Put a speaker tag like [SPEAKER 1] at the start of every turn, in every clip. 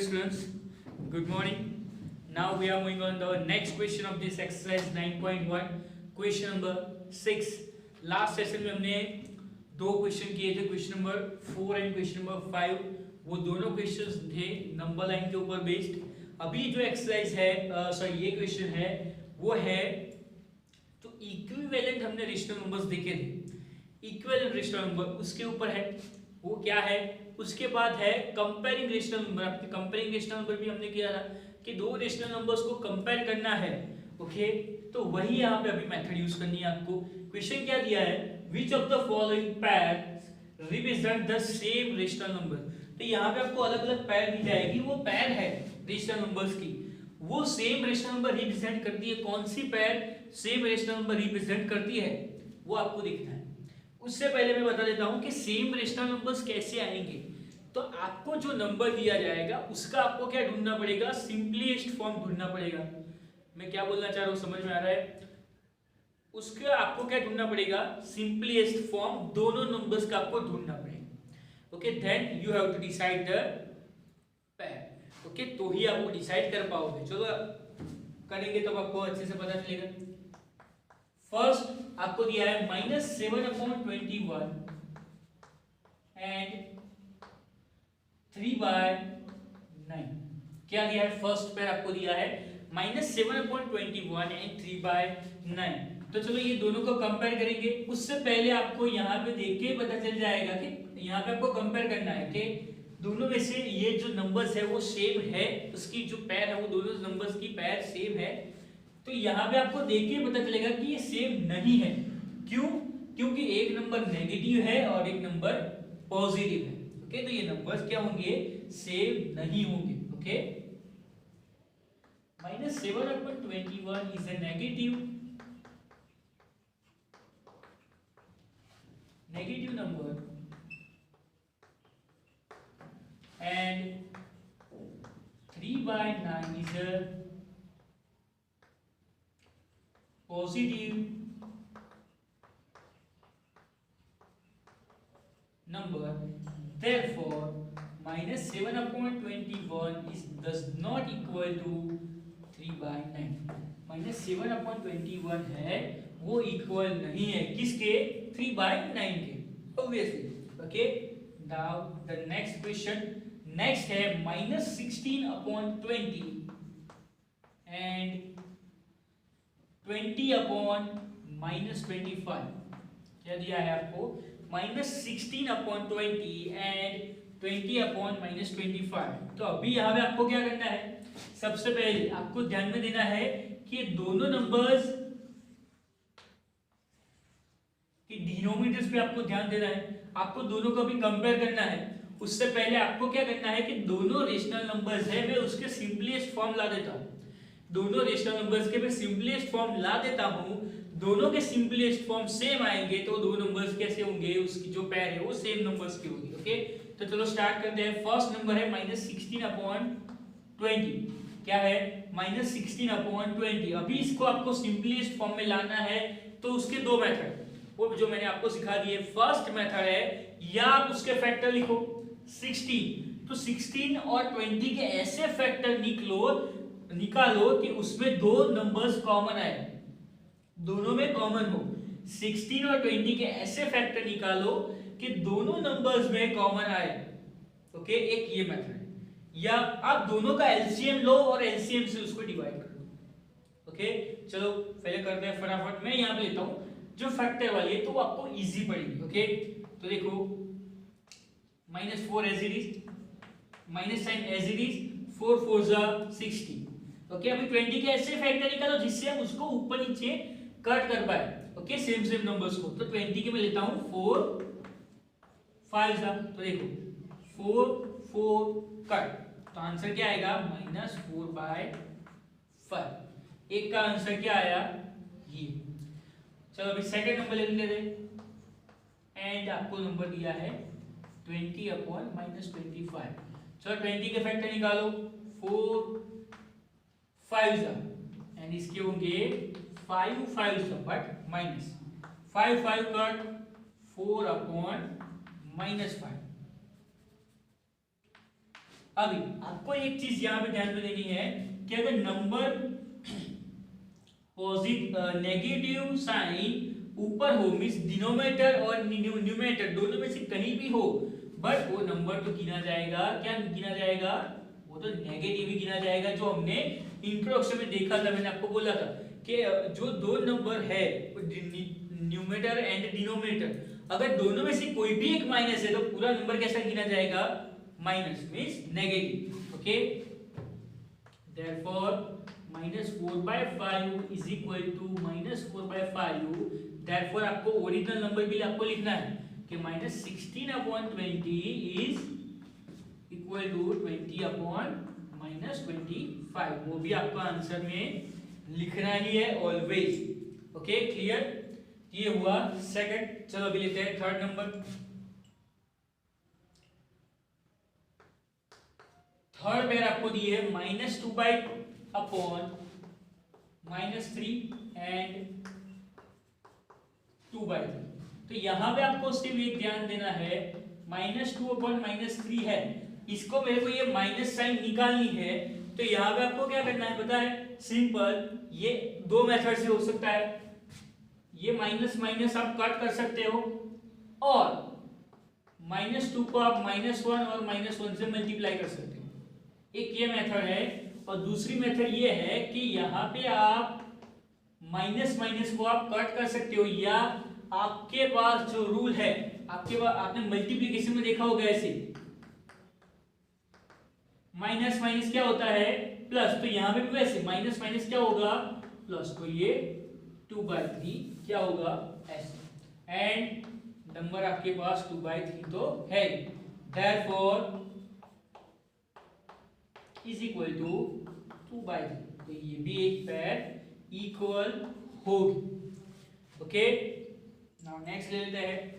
[SPEAKER 1] students, good morning. Now we are moving on to the next question of this exercise 9.1, question number 6. Last session में हमने दो question किए थे, question number 4 and question number 5. वो दोनों questions थे number line के ऊपर बेस्ड. अभी जो एक्सरसाइज है ये क्वेश्चन है वो है तो इक्विवेलेंट हमने रेशनल नंबर्स देखे थे. इक्विवेलेंट रेशनल नंबर उसके ऊपर है, वो क्या है. उसके बाद है कंपेयरिंग रेशनल नंबर. आपके कंपेयरिंग रेशनल नंबर भी हमने किया था कि दो रेशनल नंबर्स को कंपेयर करना है. ओके, तो वही यहाँ पे अभी मेथड यूज करनी है आपको. क्वेश्चन क्या दिया है, which of the following pair represent the same rational number. तो यहाँ पे आपको अलग अलग पेयर दी जाएगी, वो पेयर है रेशनल नंबर्स की, वो सेम रेशनल नंबर रिप्रेजेंट करती है. कौन सी pair same rational number represent करती है वो आपको देखना है. उससे पहले मैं बता देता हूं कि सेम रेशनल नंबर्स कैसे आएंगे. तो आपको जो नंबर दिया जाएगा उसका आपको क्या ढूंढना पड़ेगा, सिंपलीस्ट फॉर्म ढूंढना पड़ेगा. मैं क्या बोलना चाह रहा हूं समझ में आ रहा है. उसका आपको क्या ढूंढना पड़ेगा, सिंपलीस्ट फॉर्म दोनों नंबर्स का आपको ढूंढना पड़ेगा. Okay, then you have to decide the pair. Okay, तो ही आप वो डिसाइड कर पाओगे. चलो करेंगे तब आपको अच्छे से पता चलेगा. फर्स्ट आपको दिया है -7/21 एंड 3/9. क्या दिया है, फर्स्ट पेयर आपको दिया है -7/21 एंड 3/9. तो चलो ये दोनों को कंपेयर करेंगे. उससे पहले आपको यहाँ पे देख के पता चल जाएगा कि यहाँ पे आपको कंपेयर करना है कि दोनों में से ये जो नंबर्स है वो सेम है, उसकी जो पेयर है वो दोनों नंबर्स की पेयर सेम है. तो यहाँ पे आपको देख के पता चलेगा कि ये सेम नहीं है. क्यों? क्योंकि एक नंबर नेगेटिव है और एक नंबर पॉजिटिव है. ओके, तो ये नंबर्स क्या होंगे, सेम नहीं होंगे. Okay, -7/21 is a negative number and 3/9 is a positive number. Therefore, -7/21 is does not equal to 3/9. -7/21 है वो इक्वल नहीं है किसके, 3/9 के, obviously. Okay, now the next question. next है -16/20 and 20/-25. क्या दिया है आपको, -16/20 and 20/-25. तो अभी यहाँ पे आपको क्या करना है, सबसे पहले आपको ध्यान में देना है कि दोनों नंबर्स कि डिनोमिनेटर्स पे आपको ध्यान देना है. आपको दोनों को भी कंपेयर करना है. उससे पहले आपको क्या करना है कि दोनों रेशनल नंबर्स है मैं उसके सिंपलेस्ट फॉर्म ला देता हूं. दोनों रेशनल नंबर्स के मैं सिंपलेस्ट फॉर्म ला देता हूं. दोनों के सिंपलेस्ट फॉर्म सेम आएंगे तो दो नंबर्स कैसे होंगे, उसकी जो पेयर है वो सेम नंबर्स की होगी. ओके, तो चलो स्टार्ट करते हैं. फर्स्ट नंबर है -16/20. क्या है, -16/20. अभी इसको आपको सिंपलेस्ट फॉर्म में लाना है तो उसके दो मेथड वो जो मैंने आपको सिखा दिए. फर्स्ट मेथड है या आप उसके फैक्टर लिखो 16. तो 16 और 20 के ऐसे फैक्टर निकालो कि उसमें दो नंबर्स कॉमन आए, दोनों में कॉमन हो. 16 और 20 के ऐसे फैक्टर निकालो कि दोनों नंबर्स में कॉमन आए. ओके, एक ये मेथड है. या आप दोनों का एलसीएम लो और एलसीएम से उसको डिवाइड कर लो. ओके, चलो पहले करते हैं फटाफट. मैं यहाँ पे लेता हूँ जो फैक्टर वाली है तो वो आपको इजी पड़ेगी. ओके, तो देखो -4 as it is, minus sign as it is, 4 4 60. Okay, अभी 20 के ऐसे फैक्टर निकालो जिससे हम उसको ऊपर नीचे कट कर पाए. ओके, सेम सेम नंबर्स को. तो 20 के मैं लेता हूं 4 5 तो देखो 4 4 कट. तो आंसर क्या आएगा, -4/5. एक का आंसर क्या आया, ये. चलो अभी सेकंड नंबर ले लेते हैं. एंड आपको नंबर दिया है 20/-25. चलो 20 के फैक्टर निकालो. 4 5 एंड इसके होंगे 5 5 बट माइनस 5 5 कट 4/-5. अभी आपको एक चीज यहाँ पे ध्यान में देनी है कि अगर नंबर नेगेटिव साइन ऊपर हो, मींस डिनोमिनेटर और न्यूमरेटर दोनों में से कहीं भी हो, बट वो नंबर तो गिना जाएगा, क्या गिना जाएगा, वो तो नेगेटिव ही गिना जाएगा। जो हमने इंट्रोडक्शन में देखा था, मैंने आपको बोला था कि जो दो नंबर है न्यूमरेटर एंड डिनोमिनेटर, अगर दोनों में से कोई भी एक माइनस है तो पूरा नंबर कैसा गिना जाएगा, minus means negative. Okay, therefore -4/5 is equal to -4/5। Therefore आपको ओरिजिनल नंबर के लिए आपको लिखना है कि -16/20 इज इक्वल टू 20/-25। वो भी आपको आंसर में लिखना ही है ऑलवेज। Okay, clear? ये हुआ सेकंड। चलो अभी लेते हैं थर्ड नंबर। थर्ड पेयर आपको दी है -2/3 एंड 2/3। तो यहां पे आपको सिर्फ एक ध्यान देना है, -2/-3 है, इसको मेरे को ये माइनस साइन निकालनी है। तो यहाँ पे आपको क्या करना है पता है, सिंपल, ये दो मेथड से हो सकता है। ये माइनस माइनस आप कट कर सकते हो और -2 को आप -1 और -1 से मल्टीप्लाई कर सकते हो। एक ये मेथड है, और दूसरी मेथड ये है कि यहाँ पे आप माइनस माइनस को आप कट कर सकते हो, या आपके पास जो रूल है, आपके पास आपने मल्टीप्लिकेशन में देखा होगा ऐसे, माइनस माइनस क्या होता है, प्लस। तो यहाँ पे भी वैसे माइनस माइनस क्या होगा, प्लस। तो ये 2/3 क्या होगा, ऐसे। एंड नंबर आपके पास 2/3 तो है, देयरफॉर इज इक्वल टू 2/3। तो ये भी एक पेयर इक्वल होगी। ओके, नाउ नेक्स्ट ले लेते हैं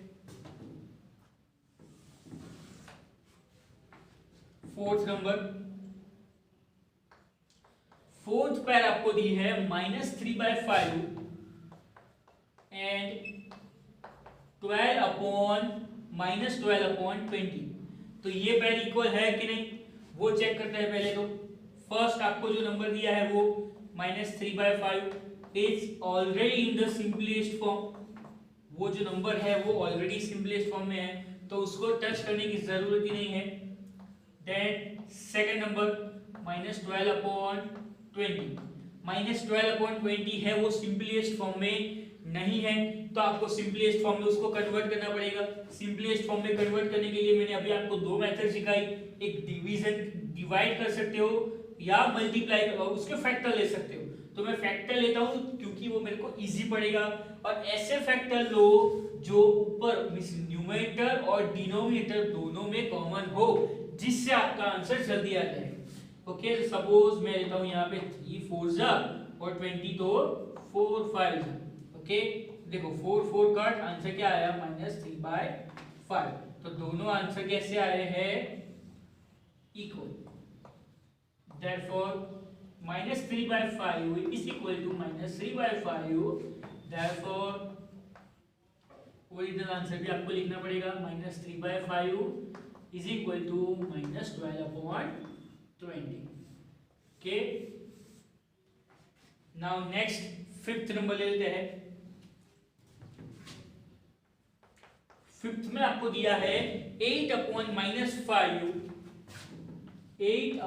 [SPEAKER 1] फोर्थ नंबर। फोर्थ पेयर आपको दी है -3/5 एंड 12/-20। तो ये पेयर इक्वल है कि नहीं, वो चेक करते हैं पहले। तो फर्स्ट आपको जो नंबर दिया है वो -3/5 is already in the simplest form. वो जो नंबर है वो ऑलरेडी सिंपलेस्ट फॉर्म में है, तो उसको टच करने की जरूरत ही नहीं है। देन सेकंड नंबर -12/20, -12/20 है, वो सिंपलेस्ट फॉर्म में नहीं है, तो आपको सिंपलेस्ट फॉर्म में उसको कन्वर्ट करना पड़ेगा। सिंपलेस्ट फॉर्म में कन्वर्ट करने के लिए मैंने अभी आपको दो मेथड सिखाई, एक डिवीजन, डिवाइड कर सकते हो, या मल्टीप्लाई, उसके फैक्टर ले सकते हो। तो मैं फैक्टर लेता हूं क्योंकि वो मेरे को इजी पड़ेगा, और ऐसे फैक्टर लो जो ऊपर न्यूमरेटर और डिनोमिनेटर दोनों में कॉमन हो, जिससे आपका आंसर जल्दी आ जाए। ओके, सपोज मैं लेता हूं यहाँ पे 3 4 और 20, तो 4 5। ओके, देखो 4 4 कट, आंसर क्या आया, -3/5। तो दोनों आंसर कैसे आए हैं, equal. Therefore -3/5 is equal to -3/5। Therefore original answer भी आपको लिखना पड़ेगा, -3/5 is equal to -12/20। Okay, now next fifth number ले लेते हैं। फिफ्थ में आपको दिया है 8/-5 एंड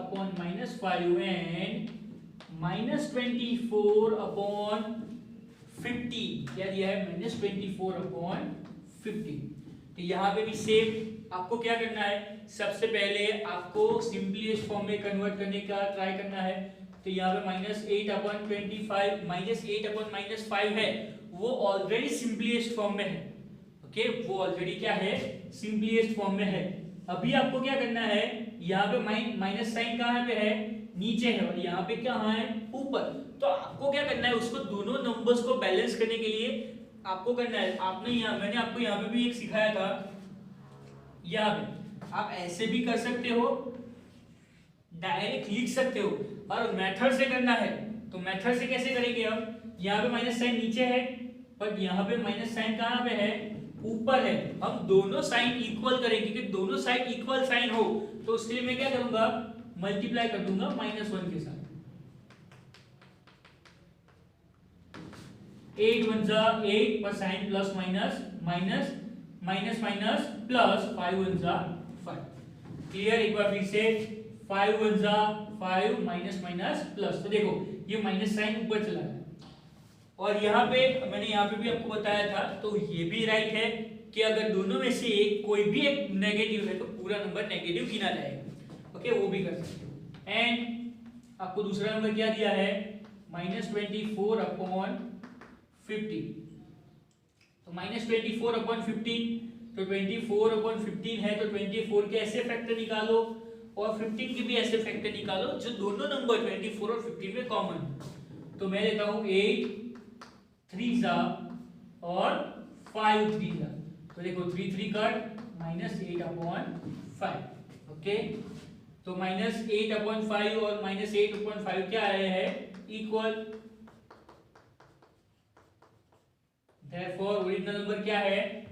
[SPEAKER 1] -24/50। क्या दिया है, -24/50। तो यहाँ पे भी सेम आपको क्या करना है, सबसे पहले आपको सिंपलेस्ट फॉर्म में कन्वर्ट करने का ट्राई करना है। तो यहाँ पे -8/25 -8/-5 है, वो ऑलरेडी सिंपलेस्ट फॉर्म में है। ओके, वो ऑलरेडी क्या है, सिंपलेस्ट फॉर्म में है। अभी आपको क्या करना है, यहाँ पे माइनस साइन कहाँ पे है, नीचे है, और यहाँ पे कहाँ है, ऊपर। तो आपको क्या करना है, उसको दोनों नंबर्स को बैलेंस करने के लिए आपको करना है, आपने यहाँ, मैंने आपको यहाँ पे भी एक सिखाया था, यहाँ पे आप ऐसे भी कर सकते हो, डायरेक्ट लिख सकते हो, और मेथड से करना है। तो मेथड से कैसे करेंगे हम, यहाँ पे माइनस साइन नीचे है, बट यहाँ पे माइनस साइन कहाँ पे है, ऊपर है, हम दोनों साइन इक्वल करेंगे, क्योंकि दोनों साइड इक्वल साइन हो तो उसके लिए मैं क्या करूंगा, मल्टीप्लाई कर दूंगा -1 के साथ। 8 1 जा 8 पर sign plus minus minus minus minus plus 5 1 जा 5। क्लियर? एक बार फिर से 5 1 जा 5 माइनस माइनस प्लस, तो देखो ये माइनस साइन ऊपर चला गया। और यहाँ पे मैंने यहाँ पे भी आपको बताया था, तो ये भी राइट है कि अगर दोनों में से एक कोई भी एक नेगेटिव है तो पूरा नंबर नेगेटिव गिना जाएगा। ओके, वो भी कर सकते हो। एंड आपको दूसरा नंबर क्या दिया है, -24 अपॉन 50। तो -24 अपॉन 15, तो 24 अपॉन 15 है, तो 24 के ऐसे फैक्टर निकालो और 15 के भी ऐसे फैक्टर निकालो जो दोनों नंबर 24 और 15 में कॉमन। तो मैं लेता हूँ 8 3 जा और 5 3 जा, तो देखो 3 3 कट, -8 अपॉन 5। ओके, तो -8 अपॉन 5 और -8 अपॉन 5 क्या आया है, इक्वल। Therefore ओरिजिनल नंबर क्या है,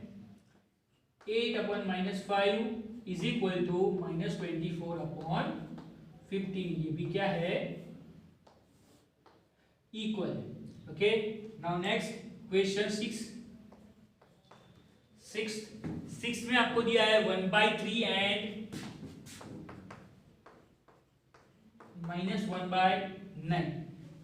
[SPEAKER 1] 8 upon -5 is equal to -24 upon 15। ये भी क्या है, equal. Okay, now next question 6 में आपको दिया है 1/3 एंड -1/9।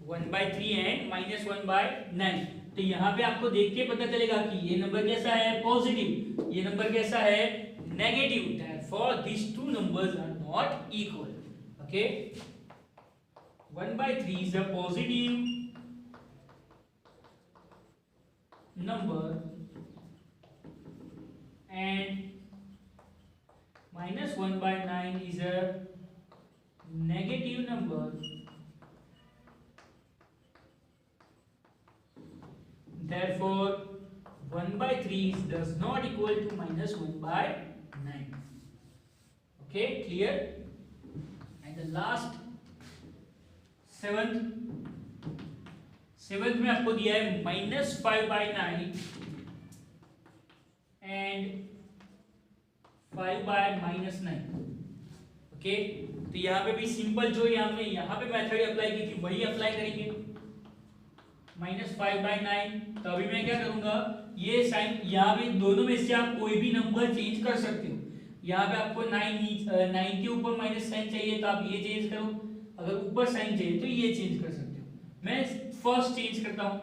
[SPEAKER 1] 1/3 एंड -1/9। तो यहाँ पे आपको देख के पता चलेगा कि ये नंबर कैसा है, पॉजिटिव, ये नंबर कैसा है, negative. Therefore these two numbers are not equal. Okay, 1/3 is a positive number and -1/9 is a negative number. Therefore 1/3 does not equal to -1/9. Okay, clear? And the last seventh में आपको दिया है -5/9 and 5/-9। Okay, तो यहाँ पे भी simple जो हमने यहाँ पे मेथड अप्लाई की थी वही अप्लाई करेंगे। -5/9, तो अभी मैं क्या करूंगा, ये साइन यहाँ पे दोनों में से आप कोई भी नंबर चेंज कर सकते हो। यहाँ पे आपको 9 के ऊपर माइनस साइन चाहिए तो आप ये चेंज करो, अगर ऊपर साइन चाहिए तो ये चेंज कर सकते हो। मैं फर्स्ट चेंज करता हूँ,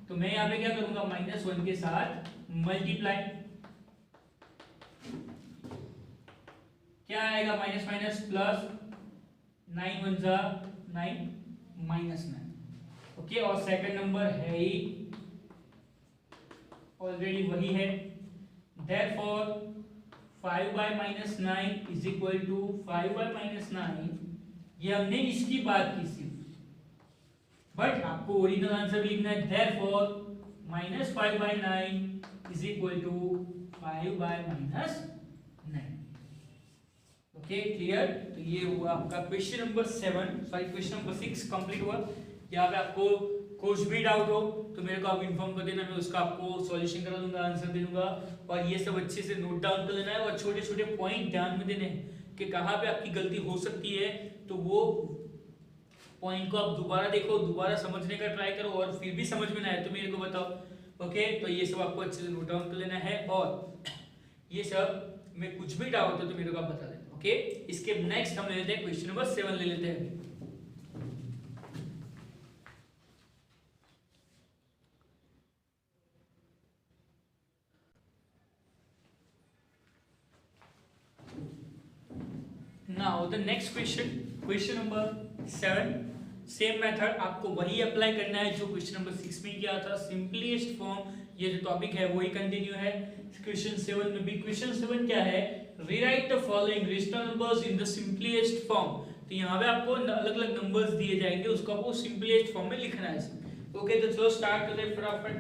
[SPEAKER 1] तो मैं यहाँ पे क्या करूंगा, -1 के साथ मल्टीप्लाई, क्या आएगा, माइनस माइनस प्लस, 9 1 जा 9 -9। ओके, और सेकंड नंबर है ही ऑलरेडी वही है। Therefore 5/-9 is equal to 5/-9। ये हमने इसकी बात की सिर्फ, बट आपको ओरिजिनल आंसर भी लिखना है। Therefore -5/9 is equal to 5/-9। Okay, clear? तो ये हुआ आपका क्वेश्चन नंबर 6 कंप्लीट हुआ। यहाँ पे आपको कुछ भी डाउट हो तो मेरे को आप इन्फॉर्म कर देना, मैं उसका आपको सॉल्यूशन करा दूंगा, आंसर दे दूंगा। और ये सब अच्छे से नोट डाउन कर लेना है और छोटे छोटे पॉइंट ध्यान में देने हैं कि कहाँ पे आपकी गलती हो सकती है, तो वो पॉइंट को आप दोबारा देखो, दोबारा समझने का ट्राई करो, और फिर भी समझ में ना आए तो मेरे को बताओ। ओके, तो ये सब आपको अच्छे से नोट डाउन कर लेना है, और ये सब में कुछ भी डाउट हो तो मेरे को आप बता देना। ओके, इसके नेक्स्ट हम ले लेते हैं क्वेश्चन नंबर 7 ले लेते हैं। Now the next question number 7, same method आपको वही अप्लाई करना है जो क्वेश्चन नंबर 6 में किया था, सिंपलेस्ट फॉर्म। ये जो टॉपिक है वही कंटिन्यू है क्वेश्चन 7 में भी। क्वेश्चन 7 क्या है, rewrite the following rational numbers in the simplest form. तो यहाँ पे आपको अलग अलग नंबर्स दिए जाएंगे, उसको आपको सिंपलेस्ट फॉर्म में लिखना है। ओके, तो चलो स्टार्ट करते हैं फटाफट।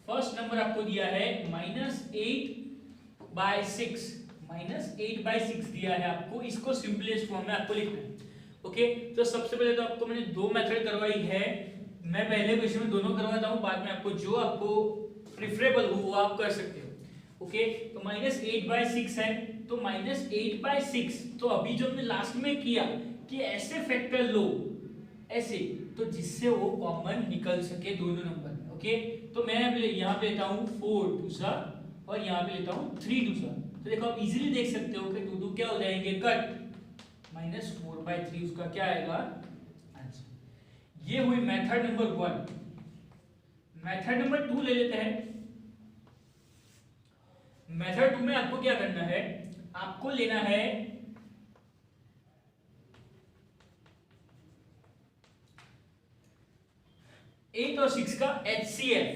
[SPEAKER 1] फर्स्ट नंबर आपको दिया है -8/6, -8/6 दिया है आपको, इसको सिंपलेस्ट फॉर्म में आपको लिखना है। ओके, तो सबसे पहले तो आपको मैंने दो मेथड करवाई है, मैं पहले क्वेश्चन में दोनों करवाता हूँ, बाद में आपको जो आपको प्रिफरेबल हो वो आप कर सकते हो। ओके, तो -8/6 है, तो -8/6, तो अभी जो हमने लास्ट में किया कि ऐसे फैक्टर लो ऐसे, तो जिससे वो कॉमन निकल सके दोनों नंबर में। ओके, तो मैं यहाँ पे लेता हूँ 4 2 और यहाँ पे लेता हूँ 3 2। तो देखो आप इजीली देख सकते हो कि 2 क्या हो जाएंगे, कट, -4/3 उसका क्या आएगा आंसर। ये हुई मेथड नंबर 1। मेथड नंबर 2 ले लेते हैं। मेथड 2 में आपको क्या करना है, आपको लेना है 8 और 6 का HCF।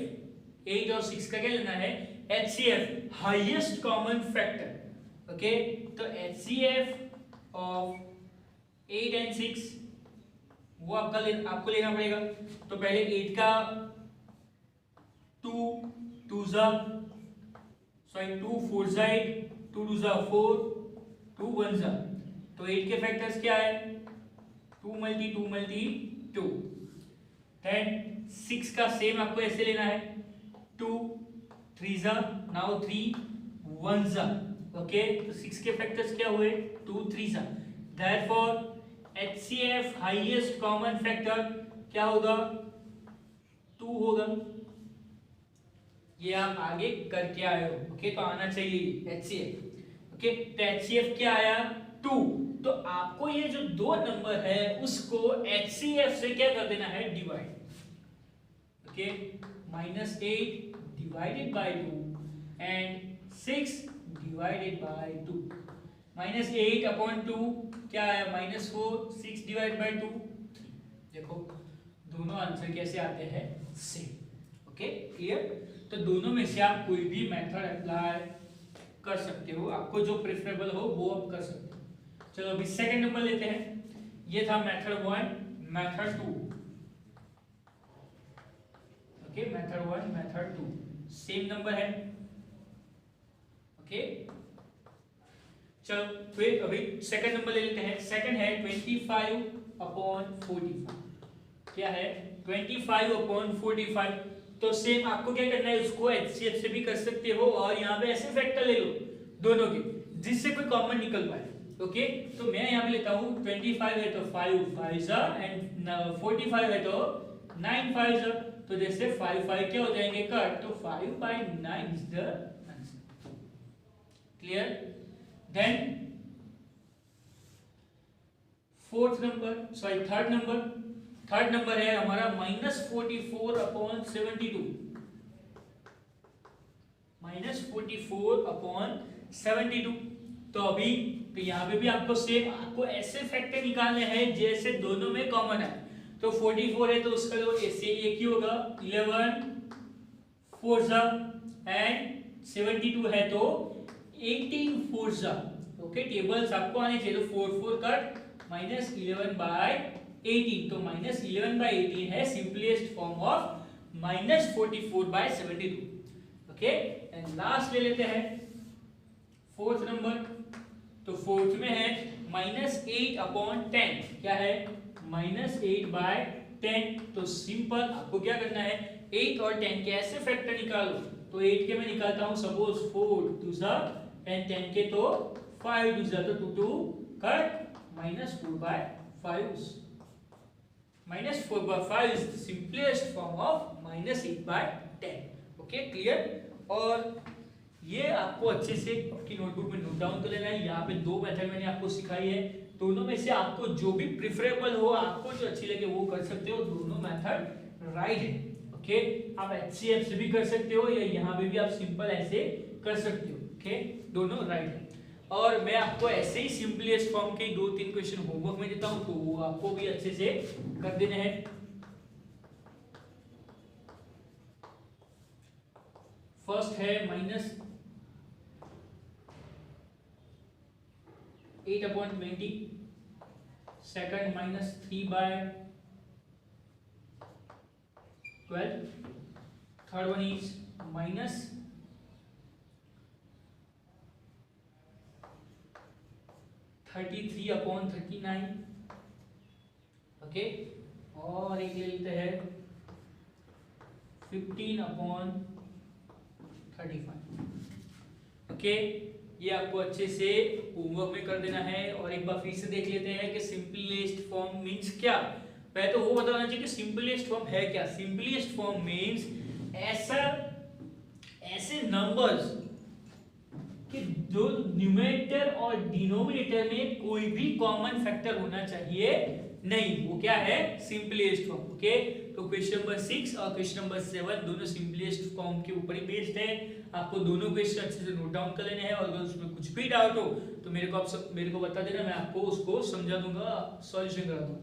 [SPEAKER 1] 8 और 6 का क्या लेना है, HCF, highest common factor. Okay, तो HCF ऑफ 8 and 6 वो आपको लेना पड़ेगा। तो पहले 8 का 2 2 4 8, 2 2 4, 2 1 तो 8 के फैक्टर्स क्या है, 2 × 2। देन 6 का सेम आपको ऐसे लेना है, 2 3 नाउ 3 1 ओके, तो 6 के फैक्टर्स क्या हुए, 2 3 therefore HCF highest common factor क्या होगा, 2 होगा। ये आप आगे करके आए हो। ओके, तो आना चाहिए HCF। ओके, तो HCF क्या आया, 2। तो आपको ये जो दो नंबर है उसको HCF से क्या कर देना है, divide. Okay, -8 divided by 2 and 6 divided by 2। -8/2 क्या आया, -4, 6 divided by 2 3। देखो दोनों आंसर कैसे आते हैं, सेम। Okay, clear. तो दोनों में से आप कोई भी मेथड अप्लाई कर सकते हो, आपको जो प्रेफरेबल हो वो आप कर सकते हो। चलो अभी सेकंड नंबर लेते हैं। ये था method 1, method 2। Okay, method 1 method 2 same number है। ओके, चलो फिर अभी सेकंड नंबर ले लेते हैं। सेकंड है 25/45। क्या है, 25/45। तो सेम आपको क्या करना है, उसको HCF से भी कर सकते हो और यहाँ पे ऐसे फैक्टर ले लो दोनों के जिससे कोई कॉमन निकल पाए। ओके, तो मैं यहाँ पे लेता हूँ 25 है तो 5 5 एंड 45 है तो 9 5। तो जैसे 5 5 क्या हो जाएंगे, कट, तो 5/9 is the answer. Clear. Then third number है हमारा -44/72। -44/72। तो अभी तो यहाँ पे भी आपको सेम, आपको ऐसे फैक्टर निकालने हैं जैसे दोनों में कॉमन है। तो 44 है तो उसका जो ऐसे एक ही होगा, 11 4 एंड 72 है तो 18 4। ओके, टेबल्स आपको आने चाहिए। तो 4 4 कट, -11/18। तो -11/18 है simplest form of -44/72। Okay, and last ले लेते हैं फोर्थ नंबर। तो फोर्थ में है -8/10। क्या है, -8/10। तो सिंपल आपको क्या करना है, 8 और 10 के ऐसे फैक्टर निकालो। तो 8 के मैं निकालता हूं सपोज 4 2 एंड 10 के तो 5 2 तो 2 cut, -4/5। -4/5 is the simplest form of -8/10। Okay, clear. और ये आपको अच्छे से आपकी नोटबुक में नोट डाउन कर लेना है। यहाँ पे दो मेथड मैंने आपको सिखाई है, दोनों में से आपको जो भी प्रेफरेबल हो, आपको जो अच्छी लगे वो कर सकते हो। दोनों मेथड राइट है। ओके, आप HCF से भी कर सकते हो या यहाँ पे भी आप सिंपल ऐसे कर सकते हो। ओके, दोनों राइट है। और मैं आपको ऐसे ही सिंपलेस्ट फॉर्म के 2-3 क्वेश्चन होमवर्क में देता हूँ, तो वो आपको भी अच्छे से कर देने हैं। फर्स्ट है -8/20। Second -3/12। Third one is -33/39। Okay, और एक ले लेते हैं 15/15। 35। ओके, ये आपको अच्छे से होमवर्क में कर देना है। और एक बार फिर से देख लेते हैं कि सिंपलेस्ट फॉर्म मींस क्या। पहले तो वो बताना चाहिए कि सिंपलेस्ट फॉर्म है क्या। सिंपलेस्ट फॉर्म मींस ऐसे नंबर्स कि जो न्यूमरेटर और डिनोमिनेटर में कोई भी कॉमन फैक्टर होना चाहिए नहीं, वो क्या है, सिंपलेस्ट फॉर्म। ओके, तो क्वेश्चन नंबर 6 और क्वेश्चन नंबर 7 दोनों सिंपलेस्ट फॉर्म के ऊपर ही बेस्ड है। आपको दोनों क्वेश्चन अच्छे से नोट डाउन कर लेने हैं और अगर उसमें कुछ भी डाउट हो तो मेरे को बता देना, मैं आपको उसको समझा दूंगा, सॉल्यूशन करा दूंगा।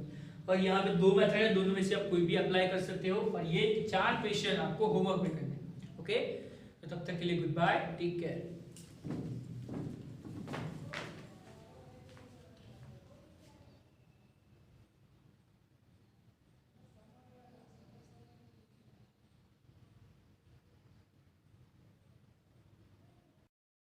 [SPEAKER 1] और यहाँ पे 2 मेथड है, दोनों में से आप कोई भी अप्लाई कर सकते हो। और ये 4 क्वेश्चन आपको होमवर्क में करने हैं। ओके, तो तब तक के लिए गुड बाय, टेक केयर।